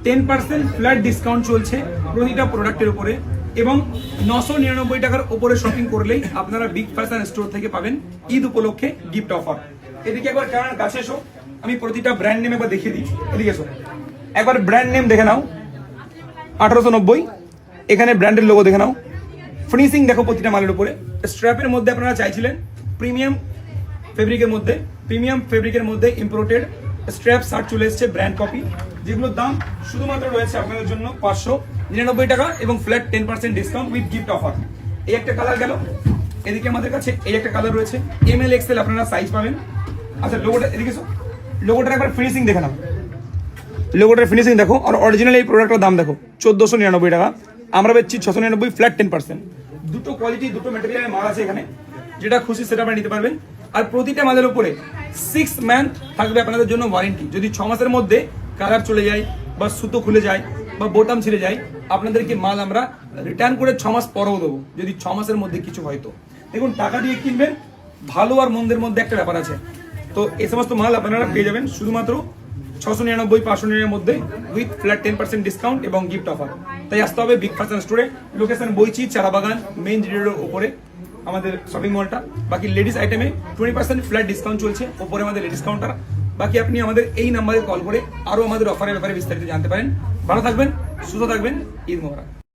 10% flat discount চলছে প্রতিটা প্রোডাক্টের উপরে এবং 999 টাকার উপরে শপিং করলেই আপনারা বিগ ফ্যাশন স্টোর থেকে পাবেন ঈদ উপলক্ষে গিফট অফার। এদিকে একবার ক্যামেরার কাছে এসো, আমি প্রতিটা ব্র্যান্ড নেম একবার দেখিয়ে দিই। এদিকে এসো, একবার ব্র্যান্ড নেম দেখে নাও। 1890 এখানে ব্র্যান্ডের লোগো দেখে নাও। ফিনিশিং দেখো প্রতিটা মালের উপরে। স্ট্র্যাপের মধ্যে আপনারা চাইছিলেন প্রিমিয়াম ফেব্রিকের মধ্যে ইম্পোর্টেড স্ট্র্যাপ শার্ট চলে এসেছে ব্র্যান্ড কপি, যেগুলোর দাম শুধুমাত্র রয়েছে আপনাদের জন্য 599 টাকা এবং flat 10% discount with gift offer. এই একটা কালার গেল। এদিকে আমাদের কাছে এই একটা কালার রয়েছে, ML XL আপনারা সাইজ পাবেন। আচ্ছা লোগোটা এদিকে এসো, লোগোটার একবার ফিনিশিং দেখে নাও। লোগোটার ফিনিশিং দেখো আর অরিজিনাল এই প্রোডাক্টের দাম দেখো 1499 টাকা, আমরা বেচছি 699 ফ্ল্যাট 10%। দুটো কোয়ালিটি দুটো ম্যাটেরিয়ালের মাল আছে এখানে, যেটা খুশি সেটা আপনারা নিতে পারবেন। আর প্রতিটা মালের উপরে 6 মান্থ থাকবে আপনাদের জন্য ওয়ারেন্টি। যদি 6 মাসের মধ্যে কালার চলে যায় বা সুতো খুলে যায় বা বোতাম ছিঁড়ে যায়, আপনাদেরকে মাল আমরা রিটার্ন করে 6 মাস পরেও দেবো, যদি 6 মাসের মধ্যে কিছু হয়তো। দেখুন টাকা দিয়ে কিনবেন, ভালো আর মন্দের মধ্যে একটা ব্যাপার আছে। তো এই সমস্ত মাল আপনারা পেয়ে যাবেন শুধুমাত্র 699 599 এর মধ্যে উইথ ফ্ল্যাট 10% ডিসকাউন্ট এবং গিফট অফার। তাই আসতে হবে বিগ ফ্যাশন স্টোরে, লোকেশন বইচি চারাবাগান মেইন রোডের উপরে আমাদের শপিং মলটা। বাকি লেডিস আইটেমে 20% ফ্ল্যাট ডিসকাউন্ট চলছে, ওপরে আমাদের লেডিস কাউন্টার। বাকি আপনি আমাদের এই নাম্বারে কল করে আরো আমাদের অফারের ব্যাপারে বিস্তারিত জানতে পারেন। ভালো থাকবেন, সুস্থ থাকবেন, ঈদ মোবারক।